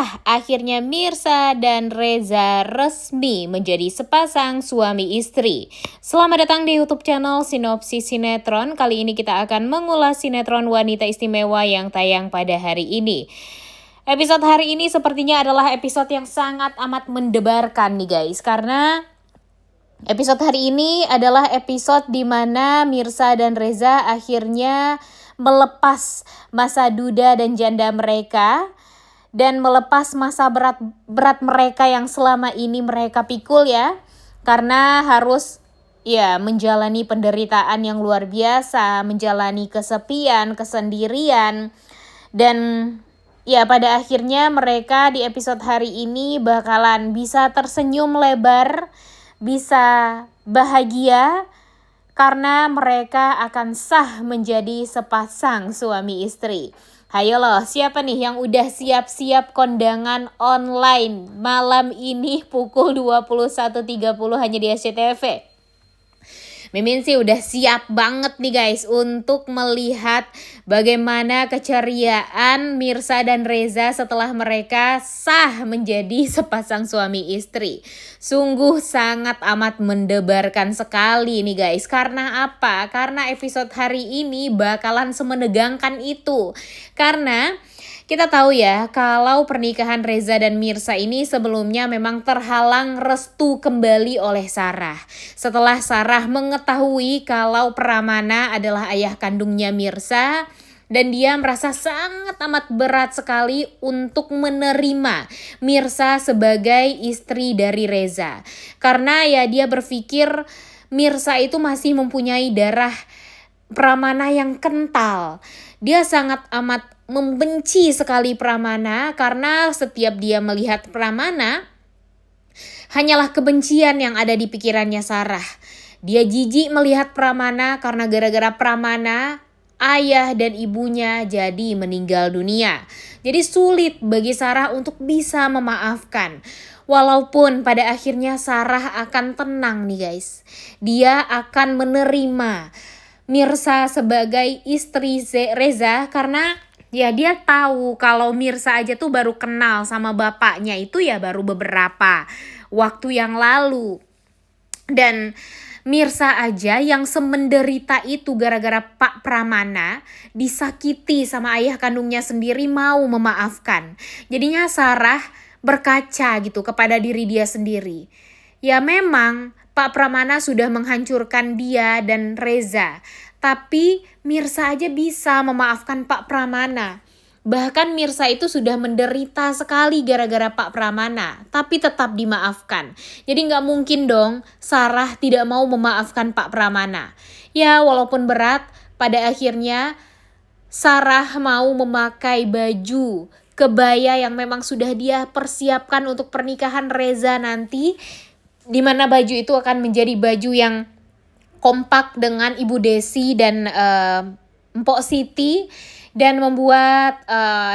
sah, akhirnya Mirsa dan Reza resmi menjadi sepasang suami istri. Selamat datang di YouTube channel Sinopsis Sinetron. Kali ini kita akan mengulas sinetron Wanita Istimewa yang tayang pada hari ini. Episode hari ini sepertinya adalah episode yang sangat amat mendebarkan nih guys, karena episode hari ini adalah episode di mana Mirsa dan Reza akhirnya melepas masa duda dan janda mereka dan melepas masa berat mereka yang selama ini mereka pikul ya, karena harus menjalani penderitaan yang luar biasa, menjalani kesepian, kesendirian, dan pada akhirnya mereka di episode hari ini bakalan bisa tersenyum lebar, bisa bahagia karena mereka akan sah menjadi sepasang suami istri. Hayo loh, siapa nih yang udah siap-siap kondangan online malam ini pukul 21.30 hanya di SCTV? Mimin sih udah siap banget nih guys untuk melihat bagaimana keceriaan Mirsa dan Reza setelah mereka sah menjadi sepasang suami istri. Sungguh sangat amat mendebarkan sekali nih guys. Karena apa? Karena episode hari ini bakalan semenegangkan itu. Karena kita tahu ya, kalau pernikahan Reza dan Mirsa ini sebelumnya memang terhalang restu kembali oleh Sarah. Setelah Sarah mengetahui kalau Pramana adalah ayah kandungnya Mirsa, dan dia merasa sangat amat berat sekali untuk menerima Mirsa sebagai istri dari Reza. Karena ya dia berpikir Mirsa itu masih mempunyai darah Pramana yang kental. Dia sangat amat membenci sekali Pramana karena setiap dia melihat Pramana hanyalah kebencian yang ada di pikirannya Sarah. Dia jijik melihat Pramana karena gara-gara Pramana ayah dan ibunya jadi meninggal dunia. Jadi sulit bagi Sarah untuk bisa memaafkan. Walaupun pada akhirnya Sarah akan tenang nih guys. Dia akan menerima Mirsa sebagai istri Reza karena ya dia tahu kalau Mirsa aja tuh baru kenal sama bapaknya itu ya baru beberapa waktu yang lalu. Dan Mirsa aja yang semenderita itu gara-gara Pak Pramana disakiti sama ayah kandungnya sendiri mau memaafkan. Jadinya Sarah berkaca gitu kepada diri dia sendiri. Ya memang Pak Pramana sudah menghancurkan dia dan Reza. Tapi Mirsa aja bisa memaafkan Pak Pramana. Bahkan Mirsa itu sudah menderita sekali gara-gara Pak Pramana, tapi tetap dimaafkan. Jadi gak mungkin dong Sarah tidak mau memaafkan Pak Pramana. Ya walaupun berat, pada akhirnya Sarah mau memakai baju kebaya yang memang sudah dia persiapkan untuk pernikahan Reza nanti, di mana baju itu akan menjadi baju yang kompak dengan Ibu Desi dan Mpok Siti, dan membuat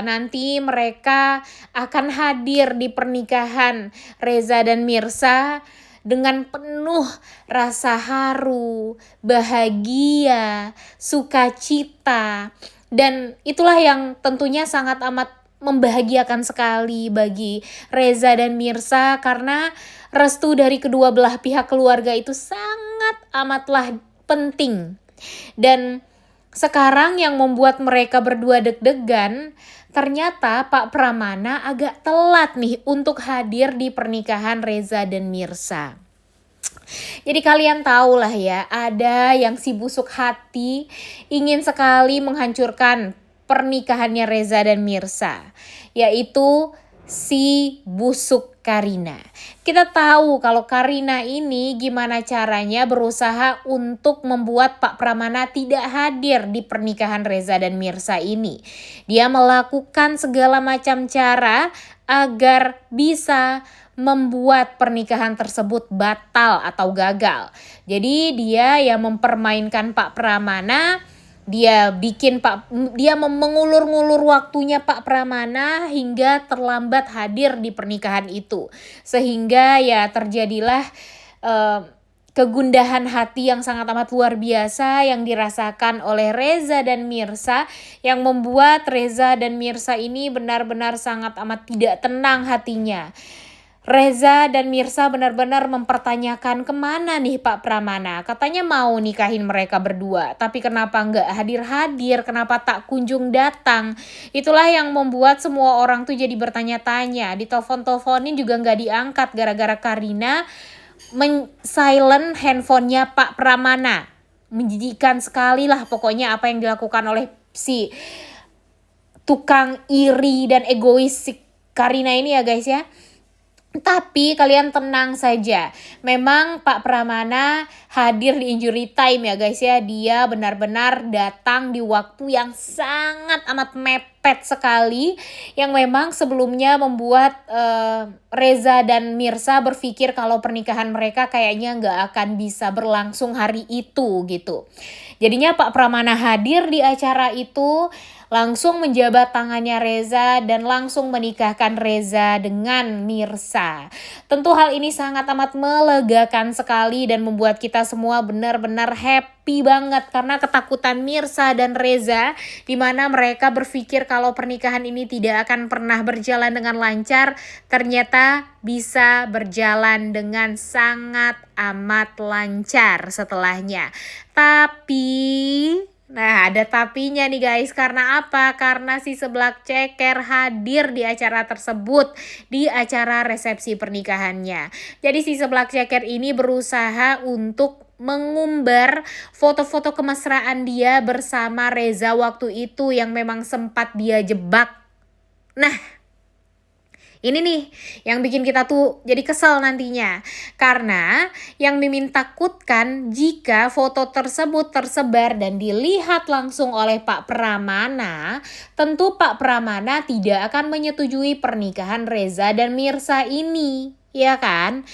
nanti mereka akan hadir di pernikahan Reza dan Mirsa dengan penuh rasa haru, bahagia, sukacita, dan itulah yang tentunya sangat amat membahagiakan sekali bagi Reza dan Mirsa karena restu dari kedua belah pihak keluarga itu sangat amatlah penting. Dan sekarang yang membuat mereka berdua deg-degan, ternyata Pak Pramana agak telat nih untuk hadir di pernikahan Reza dan Mirsa. Jadi kalian tahu lah ya, ada yang si busuk hati ingin sekali menghancurkan pernikahannya Reza dan Mirsa, yaitu si busuk Karina. Kita tahu kalau Karina ini gimana caranya berusaha untuk membuat Pak Pramana tidak hadir di pernikahan Reza dan Mirsa ini. Dia melakukan segala macam cara agar bisa membuat pernikahan tersebut batal atau gagal. Jadi dia yang mempermainkan Pak Pramana. Dia mengulur-ngulur waktunya Pak Pramana hingga terlambat hadir di pernikahan itu. Sehingga ya terjadilah kegundahan hati yang sangat amat luar biasa yang dirasakan oleh Reza dan Mirsa, yang membuat Reza dan Mirsa ini benar-benar sangat amat tidak tenang hatinya. Reza dan Mirsa benar-benar mempertanyakan kemana nih Pak Pramana. Katanya mau nikahin mereka berdua, tapi kenapa nggak hadir-hadir, kenapa tak kunjung datang. Itulah yang membuat semua orang tuh jadi bertanya-tanya. Ditelepon-teleponin juga nggak diangkat gara-gara Karina silent handphonenya Pak Pramana. Menjijikan sekali lah pokoknya apa yang dilakukan oleh si tukang iri dan egois si Karina ini ya guys ya. Tapi kalian tenang saja. Memang Pak Pramana hadir di injury time ya guys ya. Dia benar-benar datang di waktu yang sangat amat mepet sekali. Yang memang sebelumnya membuat Reza dan Mirsa berpikir kalau pernikahan mereka kayaknya nggak akan bisa berlangsung hari itu gitu. Jadinya Pak Pramana hadir di acara itu, langsung menjabat tangannya Reza dan langsung menikahkan Reza dengan Mirsa. Tentu hal ini sangat amat melegakan sekali dan membuat kita semua benar-benar happy banget karena ketakutan Mirsa dan Reza di mana mereka berpikir kalau pernikahan ini tidak akan pernah berjalan dengan lancar, ternyata bisa berjalan dengan sangat amat lancar setelahnya. Nah, ada tapinya nih guys. Karena apa? Karena si Seblak Ceker hadir di acara tersebut, di acara resepsi pernikahannya. Jadi si Seblak Ceker ini berusaha untuk mengumbar foto-foto kemesraan dia bersama Reza waktu itu yang memang sempat dia jebak. Nah, ini nih yang bikin kita tuh jadi kesel nantinya. Karena yang Mimin takutkan jika foto tersebut tersebar dan dilihat langsung oleh Pak Pramana, tentu Pak Pramana tidak akan menyetujui pernikahan Reza dan Mirsa ini, ya kan?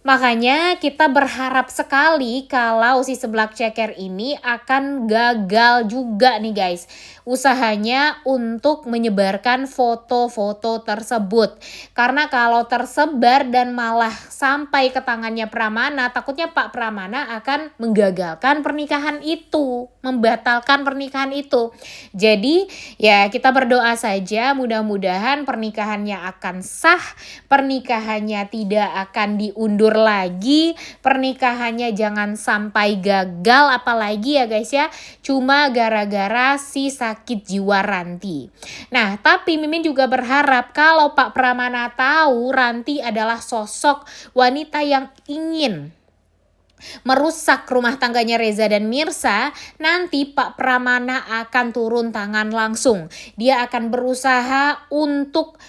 Makanya kita berharap sekali kalau si Seblak Ceker ini akan gagal juga nih guys usahanya untuk menyebarkan foto-foto tersebut. Karena kalau tersebar dan malah sampai ke tangannya Pramana, takutnya Pak Pramana akan menggagalkan pernikahan itu, membatalkan pernikahan itu. Jadi ya kita berdoa saja mudah-mudahan pernikahannya akan sah, pernikahannya tidak akan diundur lagi, pernikahannya jangan sampai gagal apalagi ya guys ya, cuma gara-gara si sakit jiwa Ranti. Nah, tapi Mimin juga berharap kalau Pak Pramana tahu Ranti adalah sosok wanita yang ingin merusak rumah tangganya Reza dan Mirsa, nanti Pak Pramana akan turun tangan langsung. Dia akan berusaha untuk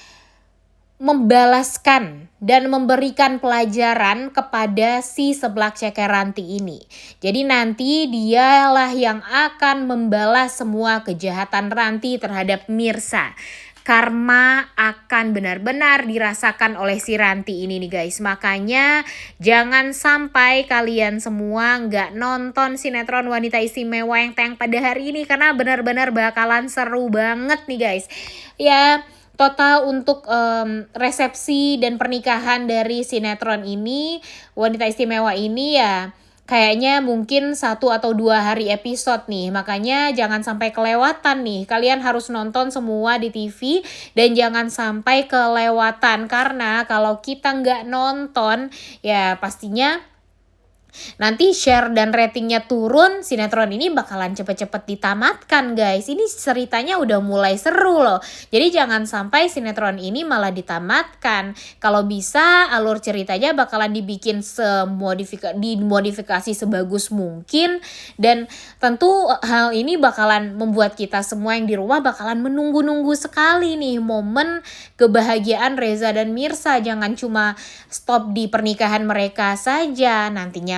membalaskan dan memberikan pelajaran kepada si Seblak Ceker Ranti ini. Jadi nanti dialah yang akan membalas semua kejahatan Ranti terhadap Mirsa. Karma akan benar-benar dirasakan oleh si Ranti ini nih guys. Makanya jangan sampai kalian semua nggak nonton sinetron Wanita Istimewa yang tayang pada hari ini, karena benar-benar bakalan seru banget nih guys. Ya, total untuk resepsi dan pernikahan dari sinetron ini, Wanita Istimewa ini ya kayaknya mungkin 1 atau 2 hari episode nih. Makanya jangan sampai kelewatan nih. Kalian harus nonton semua di TV dan jangan sampai kelewatan. Karena kalau kita nggak nonton ya pastinya nanti share dan ratingnya turun, sinetron ini bakalan cepet-cepet ditamatkan guys. Ini ceritanya udah mulai seru loh. Jadi jangan sampai sinetron ini malah ditamatkan. Kalau bisa alur ceritanya bakalan dibikin dimodifikasi sebagus mungkin. Dan tentu hal ini bakalan membuat kita semua yang di rumah bakalan menunggu-nunggu sekali nih momen kebahagiaan Reza dan Mirsa. Jangan cuma stop di pernikahan mereka saja,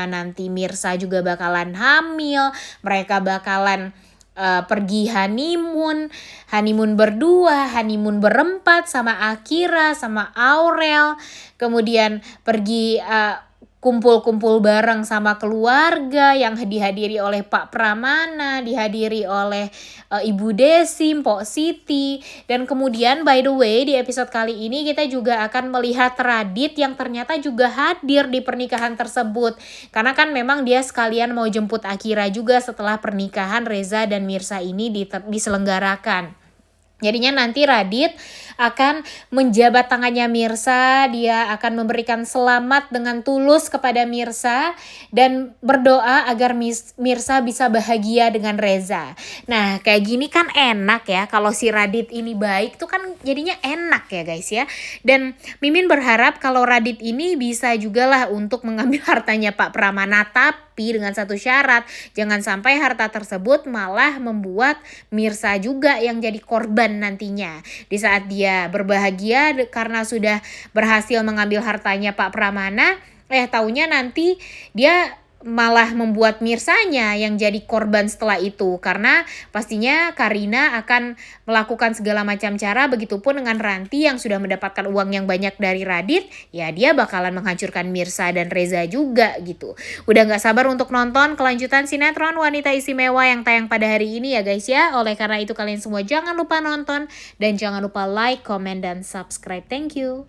nanti Mirsa juga bakalan hamil, mereka bakalan pergi honeymoon berdua, honeymoon berempat sama Akira, sama Aurel, kemudian pergi kumpul-kumpul bareng sama keluarga yang dihadiri oleh Pak Pramana, dihadiri oleh Ibu Desi, Mpok Siti. Dan kemudian by the way di episode kali ini kita juga akan melihat Radit yang ternyata juga hadir di pernikahan tersebut. Karena kan memang dia sekalian mau jemput Akira juga setelah pernikahan Reza dan Mirsa ini diselenggarakan. Jadinya nanti Radit akan menjabat tangannya Mirsa, dia akan memberikan selamat dengan tulus kepada Mirsa dan berdoa agar Mirsa bisa bahagia dengan Reza. Nah, kayak gini kan enak ya, kalau si Radit ini baik tuh kan jadinya enak ya guys ya. Dan Mimin berharap kalau Radit ini bisa juga lah untuk mengambil hartanya Pak Pramana, tapi dengan satu syarat, jangan sampai harta tersebut malah membuat Mirsa juga yang jadi korban nantinya. Di saat dia berbahagia karena sudah berhasil mengambil hartanya Pak Pramana, taunya nanti dia malah membuat Mirsanya yang jadi korban setelah itu. Karena pastinya Karina akan melakukan segala macam cara, begitupun dengan Ranti yang sudah mendapatkan uang yang banyak dari Radit, ya dia bakalan menghancurkan Mirsa dan Reza juga gitu. Udah gak sabar untuk nonton kelanjutan sinetron Wanita Istimewa yang tayang pada hari ini ya guys ya. Oleh karena itu kalian semua jangan lupa nonton dan jangan lupa like, comment, dan subscribe. Thank you.